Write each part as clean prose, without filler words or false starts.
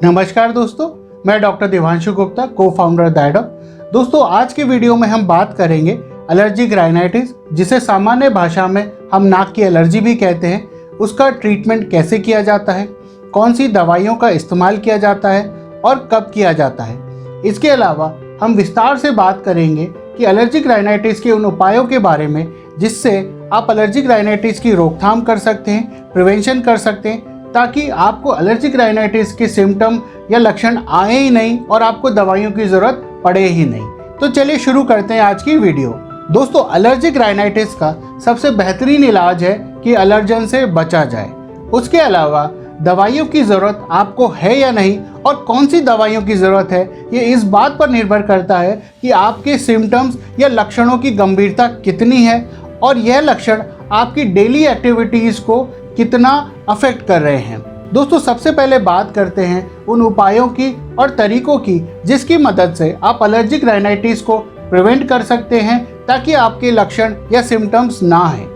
नमस्कार दोस्तों, मैं डॉक्टर देवांशु गुप्ता, को फाउंडर डायडॉक। दोस्तों, आज के वीडियो में हम बात करेंगे एलर्जिक राइनाइटिस, जिसे सामान्य भाषा में हम नाक की एलर्जी भी कहते हैं। उसका ट्रीटमेंट कैसे किया जाता है, कौन सी दवाइयों का इस्तेमाल किया जाता है और कब किया जाता है। इसके अलावा हम विस्तार से बात करेंगे कि एलर्जिक राइनाइटिस के उन उपायों के बारे में जिससे आप एलर्जिक राइनाइटिस की रोकथाम कर सकते हैं, प्रिवेंशन कर सकते हैं, ताकि आपको एलर्जिक राइनाइटिस के सिम्टम या लक्षण आए ही नहीं और आपको दवाइयों की ज़रूरत पड़े ही नहीं। तो चलिए शुरू करते हैं आज की वीडियो। दोस्तों, एलर्जिक राइनाइटिस का सबसे बेहतरीन इलाज है कि एलर्जन से बचा जाए। उसके अलावा दवाइयों की ज़रूरत आपको है या नहीं और कौन सी दवाइयों की ज़रूरत है, ये इस बात पर निर्भर करता है कि आपके सिम्टम्स या लक्षणों की गंभीरता कितनी है और यह लक्षण आपकी डेली एक्टिविटीज़ को कितना अफेक्ट कर रहे हैं। दोस्तों, सबसे पहले बात करते हैं उन उपायों की और तरीकों की जिसकी मदद से आप एलर्जिक राइनाइटिस को प्रिवेंट कर सकते हैं ताकि आपके लक्षण या सिम्टम्स ना आए।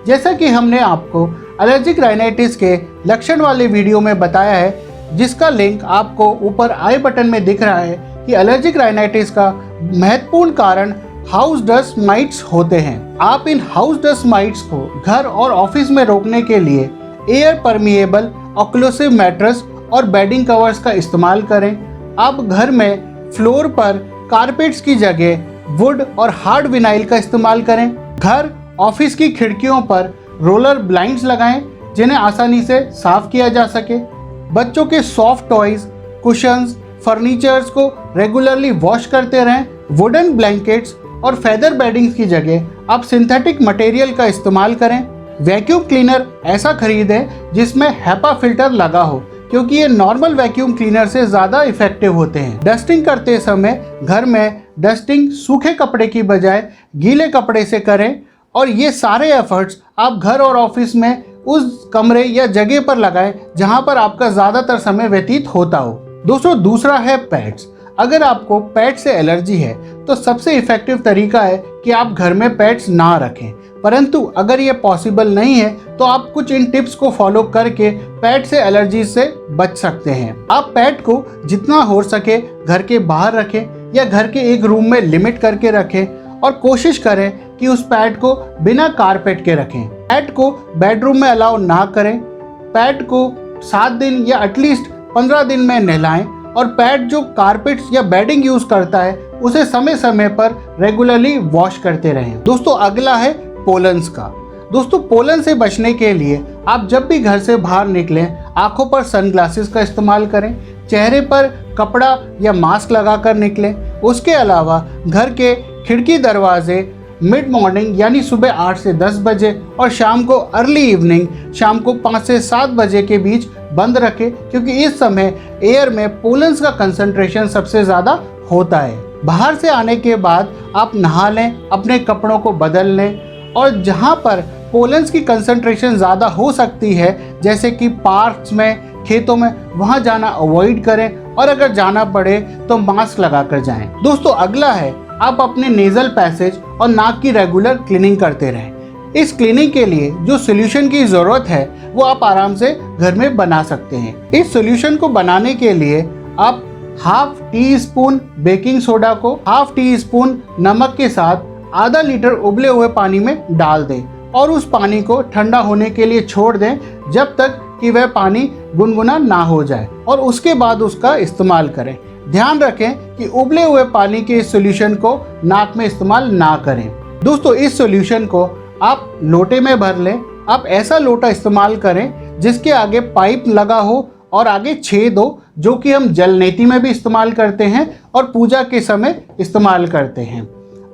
जैसा कि हमने आपको एलर्जिक राइनाइटिस के लक्षण वाले वीडियो में बताया है, जिसका लिंक आपको ऊपर आई बटन में दिख रहा है, कि एलर्जिक राइनाइटिस का महत्वपूर्ण कारण हाउस डस्ट माइट्स होते हैं। आप इन हाउस डस्ट माइट्स को घर और ऑफिस में रोकने के लिए एयर परमिएबल ऑक्लूसिव मैट्रेस और बेडिंग कवर्स का इस्तेमाल करें। आप घर में फ्लोर पर कारपेट्स की जगह वुड और हार्ड विनाइल का इस्तेमाल करें। घर ऑफिस की खिड़कियों पर रोलर ब्लाइंड्स लगाएं जिन्हें आसानी से साफ किया जा सके। बच्चों के सॉफ्ट टॉयज, कुशन्स, फर्नीचर्स को रेगुलरली वॉश करते रहें। वुडन ब्लैंकेट्स और फेदर बेडिंग्स की जगह आप सिंथेटिक मटेरियल का इस्तेमाल करें। वैक्यूम क्लीनर ऐसा खरीदें जिसमें हैपा फिल्टर लगा हो, क्योंकि ये नॉर्मल वैक्यूम क्लीनर से ज़्यादा इफेक्टिव होते हैं। डस्टिंग करते समय घर में डस्टिंग सूखे कपड़े की बजाय गीले कपड़े से करें और ये सारे एफर्ट्स आप घर और ऑफिस में उस कमरे या जगह पर लगाएं जहां पर आपका ज़्यादातर समय व्यतीत होता हो। दोस्तों, दूसरा है पेट्स। अगर आपको पेट से एलर्जी है तो सबसे इफेक्टिव तरीका है कि आप घर में पेट्स ना रखें, परंतु अगर ये पॉसिबल नहीं है तो आप कुछ इन टिप्स को फॉलो करके पेट से एलर्जी से बच सकते हैं। आप पेट को जितना हो सके घर के बाहर रखें या घर के एक रूम में लिमिट करके रखें और कोशिश करें कि उस पेट को बिना कारपेट के रखें। पेट को बेडरूम में अलाउ ना करें। पेट को 7 दिन या एटलीस्ट 15 दिन में नहलाएं और पेट जो कारपेट्स या बेडिंग यूज करता है उसे समय समय पर रेगुलरली वॉश करते रहें। दोस्तों, अगला है पोलन्स का। दोस्तों, पोलन से बचने के लिए आप जब भी घर से बाहर निकलें आंखों पर सनग्लासेस का इस्तेमाल करें, चेहरे पर कपड़ा या मास्क लगाकर निकलें। उसके अलावा घर के खिड़की दरवाजे मिड मॉर्निंग यानी सुबह 8 से 10 बजे और शाम को अर्ली इवनिंग शाम को 5 से 7 बजे के बीच बंद रखें, क्योंकि इस समय एयर में पोलन्स का कंसंट्रेशन सबसे ज़्यादा होता है। बाहर से आने के बाद आप नहा लें, अपने कपड़ों को बदल लें और जहां पर पोलन्स की कंसंट्रेशन ज़्यादा हो सकती है, जैसे कि पार्क्स में, खेतों में, वहां जाना अवॉइड करें और अगर जाना पड़े तो मास्क लगाकर जाएं। दोस्तों, अगला है आप अपने नेजल पैसेज और नाक की रेगुलर क्लीनिंग करते रहें। इस क्लीनिंग के लिए जो सॉल्यूशन की ज़रूरत है वो आप आराम से घर में बना सकते हैं। इस सॉल्यूशन को बनाने के लिए आप ½ टी-स्पून बेकिंग सोडा को ½ टी-स्पून नमक के साथ आधा लीटर उबले हुए पानी में डाल दें और उस पानी को ठंडा होने के लिए छोड़ दें जब तक कि वह पानी गुनगुना ना हो जाए और उसके बाद उसका इस्तेमाल करें। ध्यान रखें कि उबले हुए पानी के इस सॉल्यूशन को नाक में इस्तेमाल ना करें। दोस्तों, इस सॉल्यूशन को आप लोटे में भर लें। आप ऐसा लोटा इस्तेमाल करें जिसके आगे पाइप लगा हो और आगे छेद हो, जो कि हम जलनेती में भी इस्तेमाल करते हैं और पूजा के समय इस्तेमाल करते हैं।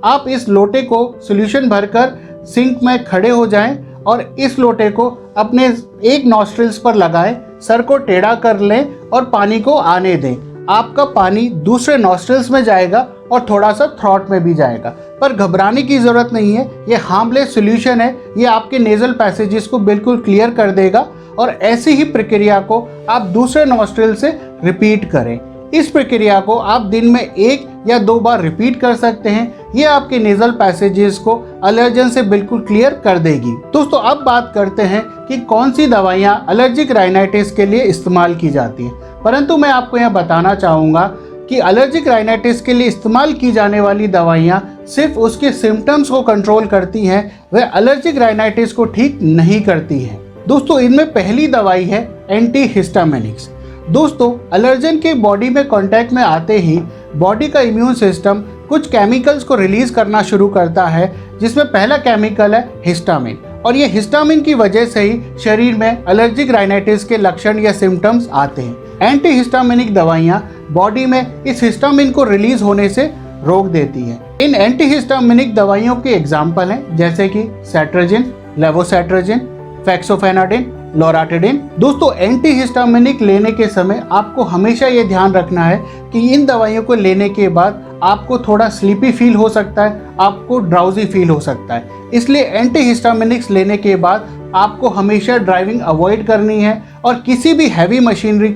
आप इस लोटे को सॉल्यूशन भरकर सिंक में खड़े हो जाएं और इस लोटे को अपने एक नॉस्ट्रिल्स पर लगाएं, सर को टेढ़ा कर लें और पानी को आने दें। आपका पानी दूसरे नॉस्ट्रिल्स में जाएगा और थोड़ा सा थ्रॉट में भी जाएगा, पर घबराने की ज़रूरत नहीं है। ये हार्मलेस सॉल्यूशन है, ये आपके नेजल पैसेजेस को बिल्कुल क्लियर कर देगा और ऐसी ही प्रक्रिया को आप दूसरे नॉस्ट्रिल से रिपीट करें। इस प्रक्रिया को आप दिन में 1 या 2 बार रिपीट कर सकते हैं। ये आपके नेजल पैसेजेस को एलर्जन से बिल्कुल क्लियर कर देगी। दोस्तों, अब बात करते हैं कि कौन सी दवाइयाँ एलर्जिक राइनाइटिस के लिए इस्तेमाल की जाती हैं। परंतु मैं आपको यह बताना चाहूँगा कि एलर्जिक राइनाइटिस के लिए इस्तेमाल की जाने वाली दवाइयाँ सिर्फ उसके सिम्टम्स को कंट्रोल करती हैं, वह एलर्जिक राइनाइटिस को ठीक नहीं करती हैं। दोस्तों, इनमें पहली दवाई है एंटीहिस्टामिनिक्स। दोस्तों, एलर्जन के बॉडी में कांटेक्ट में आते ही बॉडी का इम्यून सिस्टम कुछ केमिकल्स को रिलीज करना शुरू करता है, जिसमें पहला केमिकल है हिस्टामिन, और ये हिस्टामिन की वजह से ही शरीर में एलर्जिक राइनाइटिस के लक्षण या सिम्टम्स आते हैं। एंटीहिस्टामिनिक दवाइयाँ बॉडी में इस हिस्टामिन को रिलीज होने से रोक देती हैं। इन एंटीहिस्टामिनिक दवाइयों के एग्जाम्पल हैं जैसे कि सेट्राजिन, लेवोसेट्राजिन, फेक्सोफेनाडिन, लोराटिडिन। दोस्तों, एंटीहिस्टामिनिक लेने के समय आपको हमेशा ये ध्यान रखना है कि इन दवाइयों को लेने के बाद आपको थोड़ा स्लीपी फील हो सकता है, आपको ड्राउजी फील हो सकता है। इसलिए एंटीहिस्टामिनिक्स लेने के बाद आपको हमेशा ड्राइविंग अवॉइड करनी है और किसी भी हैवी मशीनरी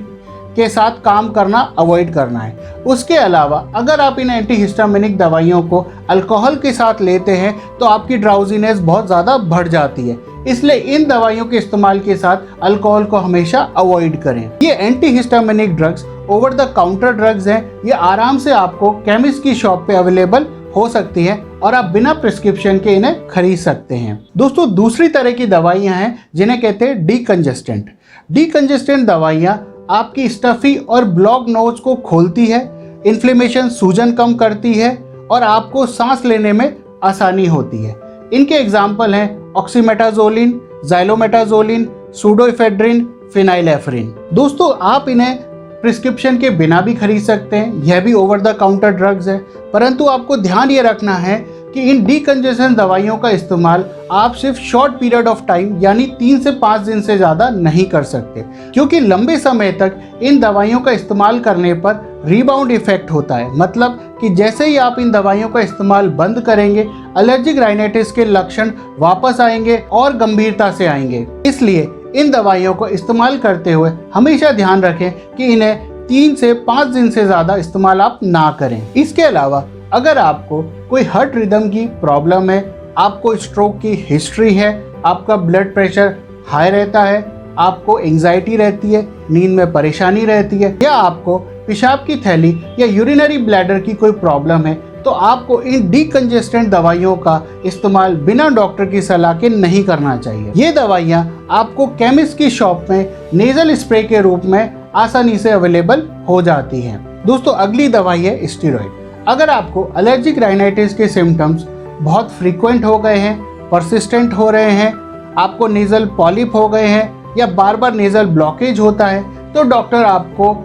के साथ काम करना अवॉइड करना है। उसके अलावा अगर आप इन एंटीहिस्टामिनिक दवाइयों को अल्कोहल के साथ लेते हैं तो आपकी ड्राउजीनेस बहुत ज़्यादा बढ़ जाती है। इसलिए इन दवाइयों के इस्तेमाल के साथ अल्कोहल को हमेशा अवॉइड करें। ये antihistaminic drugs over the counter drugs हैं। ये आराम से आपको केमिस्ट की शॉप पे अवेलेबल हो सकती हैं और आप बिना प्रिस्क्रिप्शन के इन्हें खरीद सकते हैं। दोस्तों, दूसरी तरह की दवाइयाँ हैं जिन्हें कहते हैं डीकंजेस्टेंट। डीकंजेस्टेंट दवाइयाँ आपकी स्टफी और ब्लॉक नोज को खोलती है, इन्फ्लेमेशन सूजन कम करती है और आपको सांस लेने में आसानी होती है। इनके एग्जाम्पल हैं ऑक्सीमेटाजोलिन, ज़ाइलोमेटाजोलिन, सूडोएफेड्रिन, फिनाइलेफ्रिन। दोस्तों, आप इन्हें प्रिस्क्रिप्शन के बिना भी खरीद सकते हैं, यह भी ओवर द काउंटर ड्रग्स है। परंतु आपको ध्यान ये रखना है कि इन डीकंजेशन दवाइयों का इस्तेमाल आप सिर्फ शॉर्ट पीरियड ऑफ टाइम यानी 3 से 5 दिन से ज़्यादा नहीं कर सकते, क्योंकि लंबे समय तक इन दवाइयों का इस्तेमाल करने पर रीबाउंड इफेक्ट होता है। मतलब कि जैसे ही आप इन दवाइयों का इस्तेमाल बंद करेंगे, एलर्जिक राइनाइटिस के लक्षण वापस आएंगे और गंभीरता से आएंगे। इसलिए इन दवाइयों को इस्तेमाल करते हुए हमेशा ध्यान रखें कि इन्हें 3 से 5 दिन से ज़्यादा इस्तेमाल आप ना करें। इसके अलावा अगर आपको कोई हार्ट रिदम की प्रॉब्लम है, आपको स्ट्रोक की हिस्ट्री है, आपका ब्लड प्रेशर हाई रहता है, आपको एंजाइटी रहती है, नींद में परेशानी रहती है, या आपको पेशाब की थैली या यूरिनरी ब्लैडर की कोई प्रॉब्लम है, तो आपको इन डीकंजेस्टेंट दवाइयों का इस्तेमाल बिना डॉक्टर की सलाह के नहीं करना चाहिए। ये दवाइयाँ आपको केमिस्ट की शॉप में नेजल स्प्रे के रूप में आसानी से अवेलेबल हो जाती हैं। दोस्तों, अगली दवाई है स्टेरॉइड। अगर आपको एलर्जिक राइनाइटिस के सिम्टम्स बहुत फ्रीक्वेंट हो गए हैं, परसिस्टेंट हो रहे हैं, आपको नेजल पॉलिप हो गए हैं या बार बार नेजल ब्लॉकेज होता है, तो डॉक्टर आपको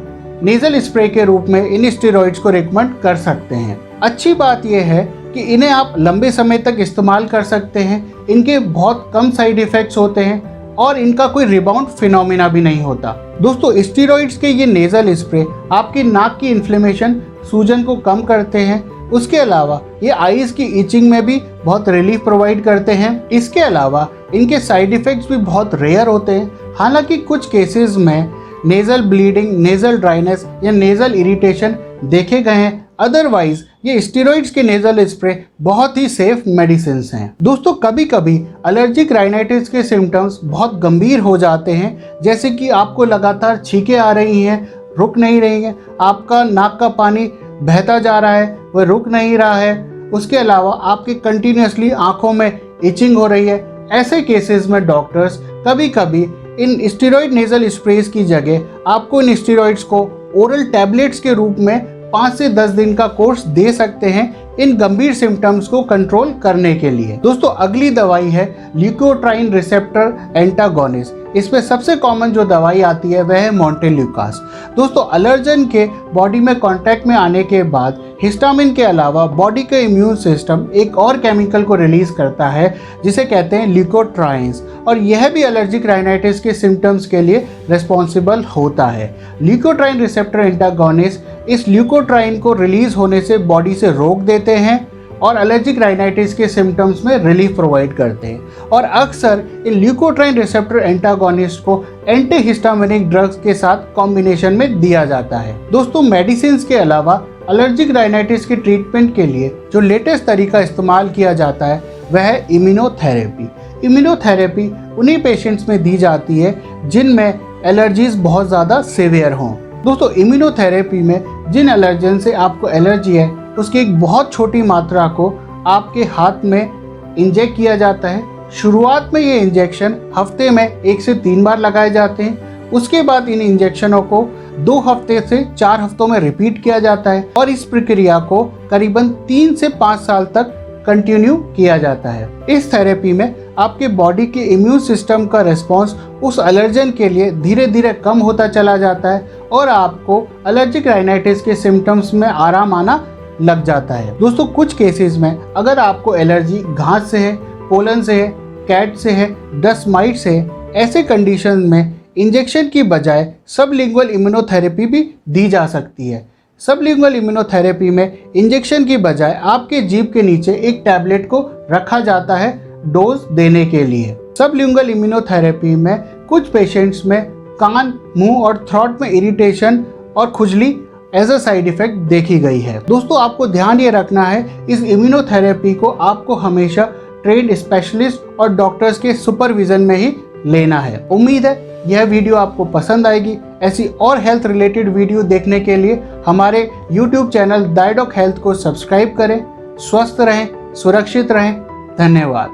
नेजल स्प्रे के रूप में इन स्टेरॉइड्स को रिकमेंड कर सकते हैं। अच्छी बात यह है कि इन्हें आप लंबे समय तक इस्तेमाल कर सकते हैं, इनके बहुत कम साइड इफ़ेक्ट्स होते हैं और इनका कोई रिबाउंड फिनोमिना भी नहीं होता। दोस्तों, स्टेरॉइड्स के ये नेजल स्प्रे आपकी नाक की इन्फ्लेमेशन सूजन को कम करते हैं। उसके अलावा ये आईज की इचिंग में भी बहुत रिलीफ प्रोवाइड करते हैं। इसके अलावा इनके साइड इफ़ेक्ट्स भी बहुत रेयर होते हैं। हालांकि कुछ केसेस में नेज़ल ब्लीडिंग, नेज़ल ड्राइनेस या नेज़ल इरिटेशन देखे गए हैं। अदरवाइज ये स्टेरॉइड्स के नेज़ल स्प्रे बहुत ही सेफ मेडिसिन हैं। दोस्तों, कभी कभी एलर्जिक राइनाइटिस के सिम्टम्स बहुत गंभीर हो जाते हैं, जैसे कि आपको लगातार छींकें आ रही हैं, रुक नहीं रही हैं, आपका नाक का पानी बहता जा रहा है, वह रुक नहीं रहा है। उसके अलावा आपके कंटिन्यूसली आँखों में इचिंग हो रही है। ऐसे केसेस में डॉक्टर्स कभी कभी इन स्टेरॉइड नेज़ल स्प्रेज की जगह आपको इन स्टेरॉइड्स को ओरल टैबलेट्स के रूप में 5 से 10 दिन का कोर्स दे सकते हैं इन गंभीर सिम्टम्स को कंट्रोल करने के लिए। दोस्तों, अगली दवाई है ल्यूकोट्राइन रिसेप्टर एंटागोनिस्ट। इसमें सबसे कॉमन जो दवाई आती है वह है मोंटेल्यूकास। दोस्तों, एलर्जन के बॉडी में कांटेक्ट में आने के बाद हिस्टामिन के अलावा बॉडी का इम्यून सिस्टम एक और केमिकल को रिलीज करता है जिसे कहते हैं ल्यूकोट्राइन्स, और यह भी एलर्जिक राइनाइटिस के सिम्टम्स के लिए रिस्पॉन्सिबल होता है। ल्यूकोट्राइन रिसेप्टर एंटागोनिस्ट इस ल्यूकोट्राइन को रिलीज होने से बॉडी से रोक देते हैं और एलर्जिक राइनाइटिस के सिम्टम्स में रिलीफ प्रोवाइड करते हैं। और अक्सर इन ल्यूकोट्राइन रिसेप्टर एंटागोनिस्ट को एंटीहिस्टामिनिक ड्रग्स के साथ कॉम्बिनेशन में दिया जाता है। दोस्तों, मेडिसिन के अलावा एलर्जिक राइनाइटिस के ट्रीटमेंट के लिए जो लेटेस्ट तरीका इस्तेमाल किया जाता है वह है इम्यूनोथेरेपी। इम्यूनोथेरेपी उन्हीं पेशेंट्स में दी जाती है जिनमें एलर्जीज बहुत ज़्यादा सीवियर हों। दोस्तों इम्यूनोथेरेपी में जिन एलर्जन से आपको एलर्जी है उसकी एक बहुत छोटी मात्रा को आपके हाथ में इंजेक्ट किया जाता है। शुरुआत में ये इंजेक्शन हफ्ते में 1 से 3 बार लगाए जाते हैं। उसके बाद इन इंजेक्शनों को 2 हफ्ते से 4 हफ्तों में रिपीट किया जाता है और इस प्रक्रिया को करीबन 3 से 5 साल तक कंटिन्यू किया जाता है। इस थेरेपी में आपके बॉडी के इम्यून सिस्टम का रिस्पॉन्स उस एलर्जन के लिए धीरे धीरे कम होता चला जाता है और आपको एलर्जिक राइनाइटिस के सिम्टम्स में आराम आना लग जाता है। दोस्तों कुछ केसेस में अगर आपको एलर्जी घास से है, पोलन से है, कैट से है, डस्ट माइट से है, ऐसे कंडीशन में इंजेक्शन की बजाय सबलिंगुअल इम्यूनोथेरेपी भी दी जा सकती है। सबलिंगुअल इम्यूनोथेरेपी में इंजेक्शन की बजाय आपके जीभ के नीचे एक टैबलेट को रखा जाता है डोज देने के लिए। सबलिंगुअल इम्यूनोथेरेपी में कुछ पेशेंट्स में कान, मुंह और थ्रोट में इरिटेशन और खुजली एज अ साइड इफेक्ट देखी गई है। दोस्तों आपको ध्यान ये रखना है, इस इम्यूनोथेरेपी को आपको हमेशा ट्रेन्ड स्पेशलिस्ट और डॉक्टर्स के सुपरविजन में ही लेना है। उम्मीद है यह वीडियो आपको पसंद आएगी। ऐसी और हेल्थ रिलेटेड वीडियो देखने के लिए हमारे YouTube चैनल डायडॉक हेल्थ को सब्सक्राइब करें। स्वस्थ रहें, सुरक्षित रहें। धन्यवाद।